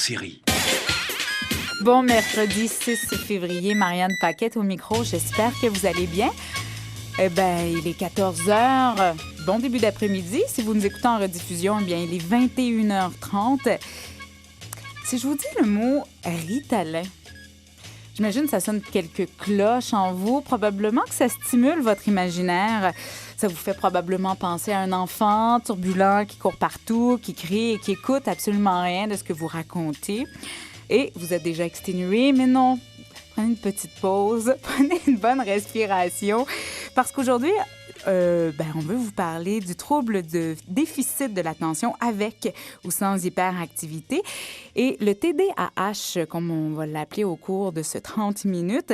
série. Bon mercredi 6 février, Marianne Paquette au micro. J'espère que vous allez bien. Il est 14 heures. Bon début d'après-midi. Si vous nous écoutez en rediffusion, il est 21h30. Si je vous dis le mot Ritalin, j'imagine que ça sonne quelques cloches en vous. Probablement que ça stimule votre imaginaire. Ça vous fait probablement penser à un enfant turbulent qui court partout, qui crie et qui écoute absolument rien de ce que vous racontez. Et vous êtes déjà exténué, mais non. Prenez une petite pause, prenez une bonne respiration, parce qu'aujourd'hui, on veut vous parler du trouble de déficit de l'attention avec ou sans hyperactivité. Et le TDAH, comme on va l'appeler au cours de ce 30 minutes,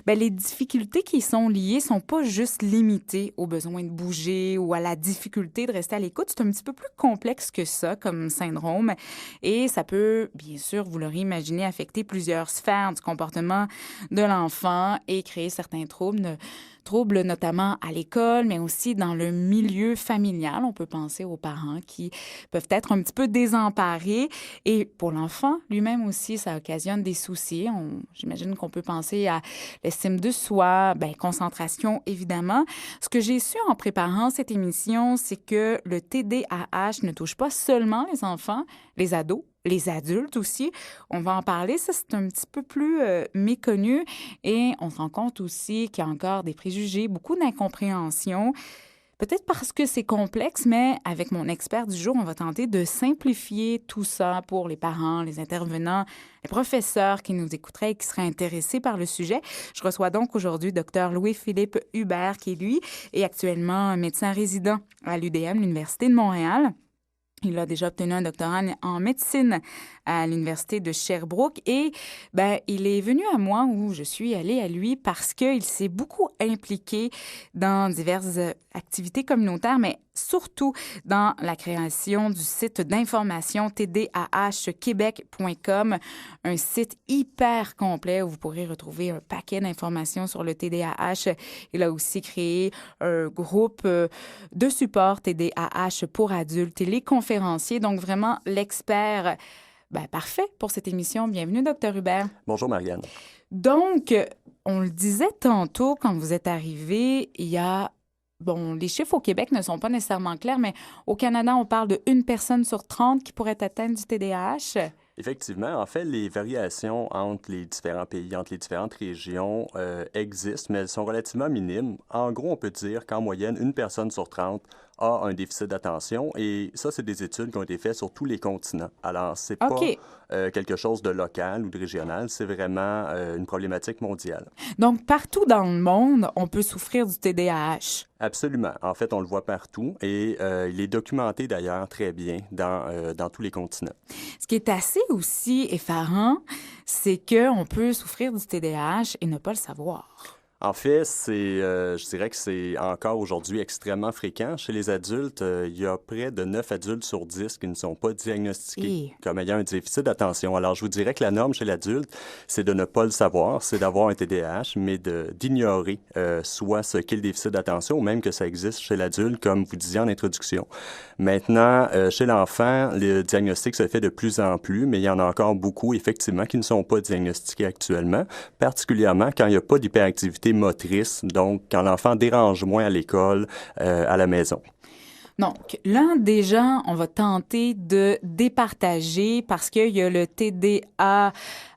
les difficultés qui y sont liées sont pas juste limitées au besoin de bouger ou à la difficulté de rester à l'écoute. C'est un petit peu plus complexe que ça comme syndrome. Et ça peut, bien sûr, vous l'aurez imaginé, affecter plusieurs sphères du comportement de l'enfant et créer certains troubles notamment à l'école, mais aussi dans le milieu familial. On peut penser aux parents qui peuvent être un petit peu désemparés. Et pour l'enfant lui-même aussi, ça occasionne des soucis. J'imagine qu'on peut penser à l'estime de soi, concentration, évidemment. Ce que j'ai su en préparant cette émission, c'est que le TDAH ne touche pas seulement les enfants, les ados, les adultes aussi. On va en parler. Ça, c'est un petit peu plus méconnu. Et on se rend compte aussi qu'il y a encore des préjugés, beaucoup d'incompréhension. Peut-être parce que c'est complexe, mais avec mon expert du jour, on va tenter de simplifier tout ça pour les parents, les intervenants, les professeurs qui nous écouteraient et qui seraient intéressés par le sujet. Je reçois donc aujourd'hui Dr Louis-Philippe Hubert, qui, lui, est actuellement médecin résident à l'UDM, l'Université de Montréal. Il a déjà obtenu un doctorat en médecine à l'Université de Sherbrooke et il est venu à moi où je suis allée à lui parce qu'il s'est beaucoup impliqué dans diverses activités communautaires, mais surtout dans la création du site d'information tdahquebec.com, un site hyper complet où vous pourrez retrouver un paquet d'informations sur le TDAH. Il a aussi créé un groupe de support TDAH pour adultes et les conférenciers, donc vraiment l'expert parfait pour cette émission. Bienvenue, Dr Hubert. Bonjour, Marianne. Donc, on le disait tantôt quand vous êtes arrivé, il y a les chiffres au Québec ne sont pas nécessairement clairs, mais au Canada, on parle de 1 personne sur 30 qui pourrait atteindre du TDAH. Effectivement, en fait, les variations entre les différents pays, entre les différentes régions existent, mais elles sont relativement minimes. En gros, on peut dire qu'en moyenne, 1 personne sur 30 a un déficit d'attention et ça, c'est des études qui ont été faites sur tous les continents. Alors, c'est pas quelque chose de local ou de régional, c'est vraiment une problématique mondiale. Donc, partout dans le monde, on peut souffrir du TDAH. Absolument. En fait, on le voit partout et il est documenté d'ailleurs très bien dans tous les continents. Ce qui est assez aussi effarant, c'est qu'on peut souffrir du TDAH et ne pas le savoir. En fait, je dirais que c'est encore aujourd'hui extrêmement fréquent. Chez les adultes, il y a près de 9 adultes sur 10 qui ne sont pas diagnostiqués comme ayant un déficit d'attention. Alors, je vous dirais que la norme chez l'adulte, c'est de ne pas le savoir, c'est d'avoir un TDAH, mais d'ignorer soit ce qu'est le déficit d'attention ou même que ça existe chez l'adulte, comme vous disiez en introduction. Maintenant, chez l'enfant, le diagnostic se fait de plus en plus, mais il y en a encore beaucoup, effectivement, qui ne sont pas diagnostiqués actuellement, particulièrement quand il n'y a pas d'hyperactivité motrice, donc quand l'enfant dérange moins à l'école, à la maison. Donc, là, déjà, on va tenter de départager parce qu'il y a le TDAH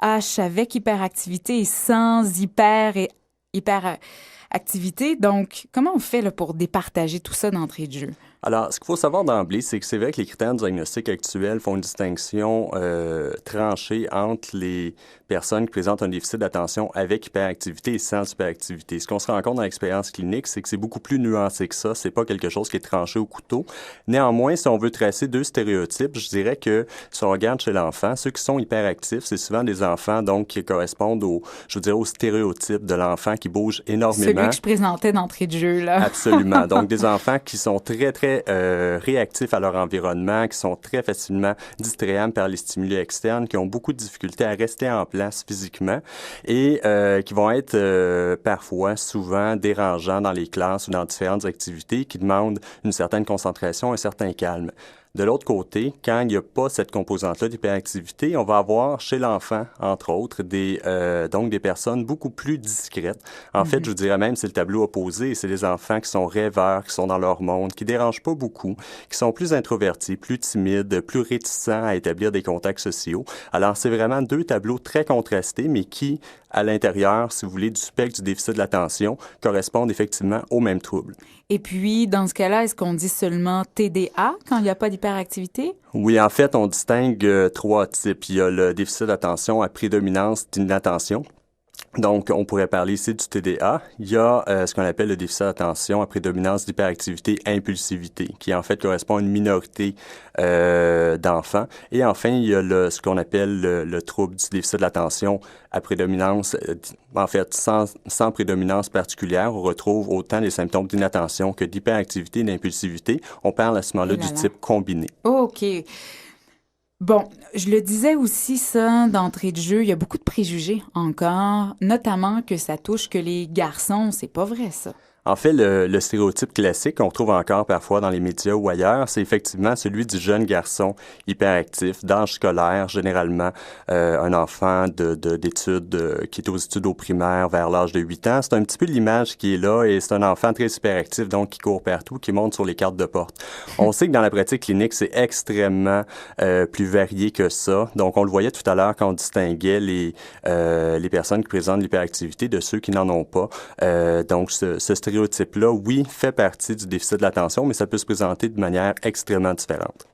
avec hyperactivité et sans hyperactivité. Donc, comment on fait là, pour départager tout ça d'entrée de jeu? Alors, ce qu'il faut savoir d'emblée, c'est que c'est vrai que les critères diagnostiques actuels font une distinction tranchée entre les personnes qui présentent un déficit d'attention avec hyperactivité et sans hyperactivité. Ce qu'on se rend compte dans l'expérience clinique, c'est que c'est beaucoup plus nuancé que ça. C'est pas quelque chose qui est tranché au couteau. Néanmoins, si on veut tracer 2 stéréotypes, je dirais que si on regarde chez l'enfant, ceux qui sont hyperactifs, c'est souvent des enfants donc qui correspondent au stéréotype de l'enfant qui bouge énormément. Celui que je présentais d'entrée de jeu, là. Absolument. Donc, des enfants qui sont très, très réactifs à leur environnement, qui sont très facilement distrayables par les stimuli externes, qui ont beaucoup de difficultés à rester en place physiquement et qui vont être parfois, souvent dérangeants dans les classes ou dans différentes activités qui demandent une certaine concentration, un certain calme. De l'autre côté, quand il n'y a pas cette composante-là d'hyperactivité, on va avoir chez l'enfant, entre autres, donc des personnes beaucoup plus discrètes. En fait, je vous dirais même, c'est le tableau opposé. C'est les enfants qui sont rêveurs, qui sont dans leur monde, qui dérangent pas beaucoup, qui sont plus introvertis, plus timides, plus réticents à établir des contacts sociaux. Alors, c'est vraiment deux tableaux très contrastés, mais qui, à l'intérieur, si vous voulez, du spectre du déficit de l'attention, correspondent effectivement aux mêmes troubles. Et puis, dans ce cas-là, est-ce qu'on dit seulement TDA quand il n'y a pas d'hyperactivité? Oui, en fait, on distingue trois types. Il y a le déficit d'attention à prédominance d'inattention. Donc, on pourrait parler ici du TDA. Il y a ce qu'on appelle le déficit d'attention à prédominance d'hyperactivité impulsivité, qui en fait correspond à une minorité d'enfants. Et enfin, il y a ce qu'on appelle le trouble du déficit de l'attention à prédominance, en fait, sans prédominance particulière. On retrouve autant les symptômes d'inattention que d'hyperactivité et d'impulsivité. On parle à ce moment-là du type combiné. OK. Bon, je le disais aussi, ça, d'entrée de jeu, il y a beaucoup de préjugés encore, notamment que ça touche que les garçons. C'est pas vrai, ça. En fait, le stéréotype classique qu'on trouve encore parfois dans les médias ou ailleurs, c'est effectivement celui du jeune garçon hyperactif, d'âge scolaire, généralement un enfant d'études qui est aux études au primaire vers l'âge de 8 ans. C'est un petit peu l'image qui est là et c'est un enfant très hyperactif, donc qui court partout, qui monte sur les cartes de porte. On sait que dans la pratique clinique, c'est extrêmement plus varié que ça. Donc, on le voyait tout à l'heure quand on distinguait les personnes qui présentent l'hyperactivité de ceux qui n'en ont pas. Donc, ce stéréotype-là, oui, fait partie du déficit de l'attention, mais ça peut se présenter de manière extrêmement différente.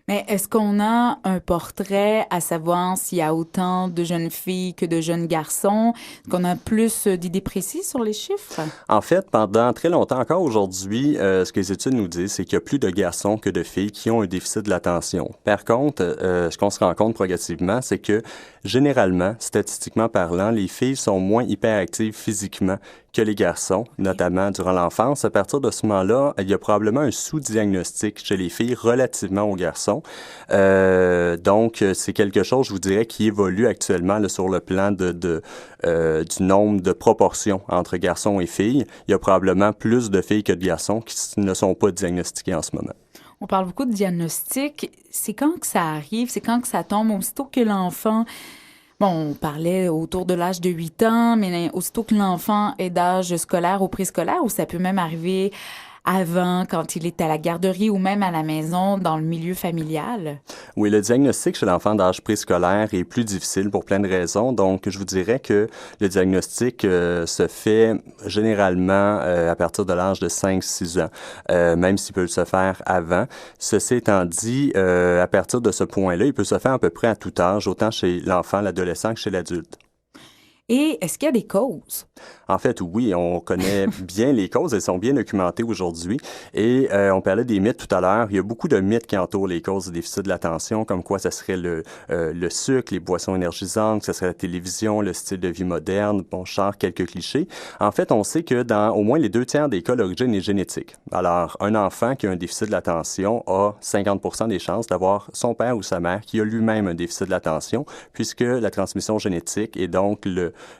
Mais est-ce qu'on a un portrait à savoir s'il y a autant de jeunes filles que de jeunes garçons? Est-ce qu'on a plus d'idées précises sur les chiffres? En fait, pendant très longtemps, encore aujourd'hui, ce que les études nous disent, c'est qu'il y a plus de garçons que de filles qui ont un déficit de l'attention. Par contre, ce qu'on se rend compte progressivement, c'est que généralement, statistiquement parlant, les filles sont moins hyperactives physiquement que les garçons, notamment durant l'enfance. À partir de ce moment-là, il y a probablement un sous-diagnostic chez les filles relativement aux garçons. Donc, c'est quelque chose, je vous dirais, qui évolue actuellement là, sur le plan du nombre de proportions entre garçons et filles. Il y a probablement plus de filles que de garçons qui ne sont pas diagnostiqués en ce moment. On parle beaucoup de diagnostic. C'est quand que ça arrive? C'est quand que ça tombe? Aussitôt que l'enfant... Bon, on parlait autour de l'âge de 8 ans, mais aussitôt que l'enfant est d'âge scolaire ou préscolaire, ou ça peut même arriver avant, quand il est à la garderie ou même à la maison, dans le milieu familial? Oui, le diagnostic chez l'enfant d'âge préscolaire est plus difficile pour plein de raisons. Donc, je vous dirais que le diagnostic se fait généralement à partir de l'âge de 5-6 ans, même s'il peut se faire avant. Ceci étant dit, à partir de ce point-là, il peut se faire à peu près à tout âge, autant chez l'enfant, l'adolescent que chez l'adulte. Et est-ce qu'il y a des causes? En fait, oui, on connaît bien les causes. Elles sont bien documentées aujourd'hui. Et on parlait des mythes tout à l'heure. Il y a beaucoup de mythes qui entourent les causes du déficit de l'attention, comme quoi ça serait le sucre, les boissons énergisantes, que ça serait la télévision, le style de vie moderne. Bon, je sors quelques clichés. En fait, on sait que dans au moins les 2/3 des cas, l'origine est génétique. Alors, un enfant qui a un déficit de l'attention a 50% des chances d'avoir son père ou sa mère qui a lui-même un déficit de l'attention, puisque la transmission génétique est donc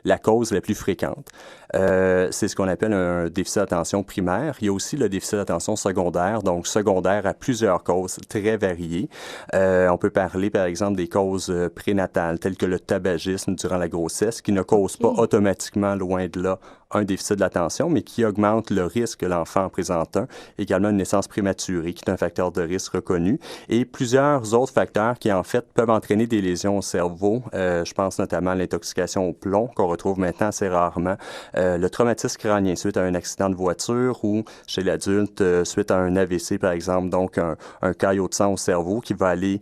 la cause la plus fréquente. C'est ce qu'on appelle un déficit d'attention primaire. Il y a aussi le déficit d'attention secondaire, donc secondaire à plusieurs causes très variées. On peut parler, par exemple, des causes prénatales, telles que le tabagisme durant la grossesse, qui ne cause pas automatiquement, loin de là, un déficit de l'attention, mais qui augmente le risque que l'enfant en présente un. Également, une naissance prématurée, qui est un facteur de risque reconnu. Et plusieurs autres facteurs qui, en fait, peuvent entraîner des lésions au cerveau. Je pense notamment à l'intoxication au plomb, qu'on retrouve maintenant assez rarement. Le traumatisme crânien suite à un accident de voiture ou, chez l'adulte, suite à un AVC, par exemple, donc un caillot de sang au cerveau qui va aller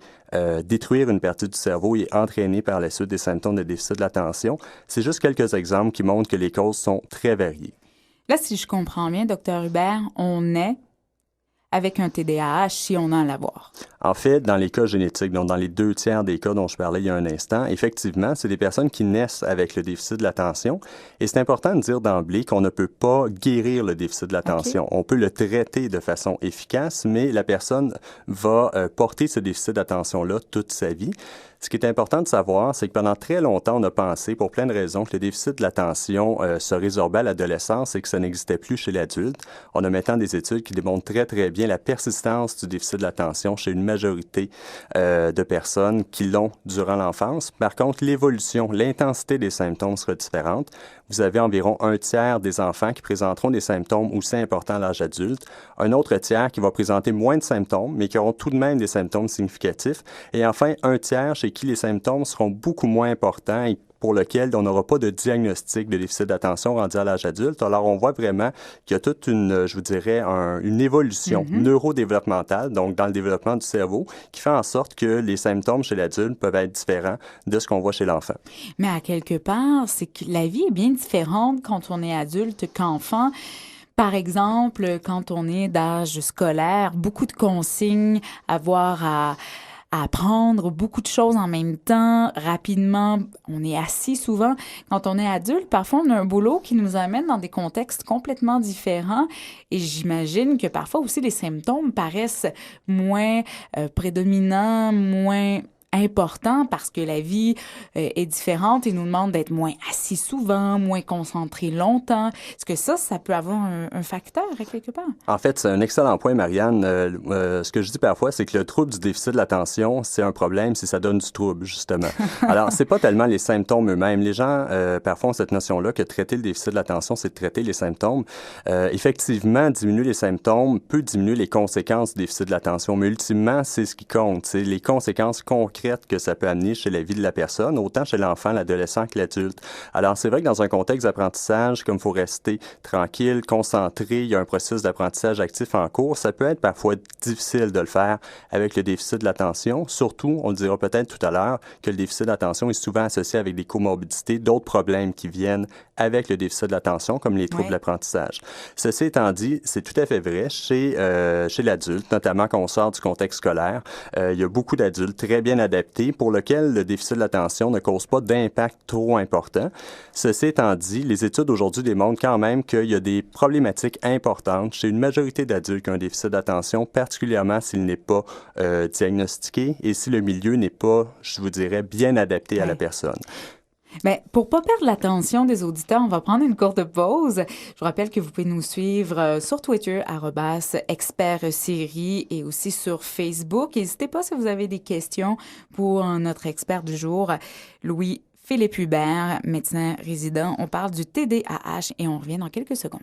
détruire une partie du cerveau et entraîner par la suite des symptômes de déficit de l'attention. C'est juste quelques exemples qui montrent que les causes sont très variées. Là, si je comprends bien, Dr Hubert, on est avec un TDAH si on a à l'avoir. En fait, dans les cas génétiques, donc dans les 2/3 des cas dont je parlais il y a un instant, effectivement, c'est des personnes qui naissent avec le déficit de l'attention. Et c'est important de dire d'emblée qu'on ne peut pas guérir le déficit de l'attention. Okay. On peut le traiter de façon efficace, mais la personne va porter ce déficit d'attention-là toute sa vie. Ce qui est important de savoir, c'est que pendant très longtemps, on a pensé, pour plein de raisons, que le déficit de l'attention se résorbait à l'adolescence et que ça n'existait plus chez l'adulte. On a maintenant des études qui démontrent très, très bien bien la persistance du déficit de l'attention chez une majorité de personnes qui l'ont durant l'enfance. Par contre, l'évolution, l'intensité des symptômes sera différente. Vous avez environ un tiers des enfants qui présenteront des symptômes aussi importants à l'âge adulte, un autre tiers qui va présenter moins de symptômes, mais qui auront tout de même des symptômes significatifs, et enfin un tiers chez qui les symptômes seront beaucoup moins importants et pour lequel on n'aura pas de diagnostic de déficit d'attention rendu à l'âge adulte. Alors, on voit vraiment qu'il y a toute une, je vous dirais, une évolution neurodéveloppementale, donc dans le développement du cerveau, qui fait en sorte que les symptômes chez l'adulte peuvent être différents de ce qu'on voit chez l'enfant. Mais à quelque part, c'est que la vie est bien différente quand on est adulte qu'enfant. Par exemple, quand on est d'âge scolaire, beaucoup de consignes, avoir à apprendre beaucoup de choses en même temps, rapidement. On est assis souvent. Quand on est adulte, parfois, on a un boulot qui nous amène dans des contextes complètement différents. Et j'imagine que parfois aussi, les symptômes paraissent moins prédominants, moins important parce que la vie est différente et nous demande d'être moins assis souvent, moins concentré longtemps. Est-ce que ça peut avoir un facteur à quelque part? En fait, c'est un excellent point, Marianne. Ce que je dis parfois, c'est que le trouble du déficit de l'attention, c'est un problème si ça donne du trouble, justement. Alors, c'est pas tellement les symptômes eux-mêmes. Les gens, parfois, ont cette notion-là que traiter le déficit de l'attention, c'est de traiter les symptômes. Effectivement, diminuer les symptômes peut diminuer les conséquences du déficit de l'attention, mais ultimement, c'est ce qui compte. C'est les conséquences concrètes que ça peut amener chez la vie de la personne, autant chez l'enfant, l'adolescent que l'adulte. Alors, c'est vrai que dans un contexte d'apprentissage, comme il faut rester tranquille, concentré, il y a un processus d'apprentissage actif en cours, ça peut être parfois difficile de le faire avec le déficit de l'attention. Surtout, on le dira peut-être tout à l'heure, que le déficit d'attention est souvent associé avec des comorbidités, d'autres problèmes qui viennent avec le déficit de l'attention, comme les troubles de l'apprentissage. Ceci étant dit, c'est tout à fait vrai chez l'adulte, notamment quand on sort du contexte scolaire. Il y a beaucoup d'adultes très bien adaptés pour lesquels le déficit de l'attention ne cause pas d'impact trop important. Ceci étant dit, les études aujourd'hui démontrent quand même qu'il y a des problématiques importantes chez une majorité d'adultes qui ont un déficit d'attention, particulièrement s'il n'est pas diagnostiqué et si le milieu n'est pas, je vous dirais, bien adapté à la personne. Mais pour pas perdre l'attention des auditeurs, on va prendre une courte pause. Je vous rappelle que vous pouvez nous suivre sur Twitter, @expertsérie, et aussi sur Facebook. N'hésitez pas si vous avez des questions pour notre expert du jour, Louis-Philippe Hubert, médecin résident. On parle du TDAH et on revient dans quelques secondes.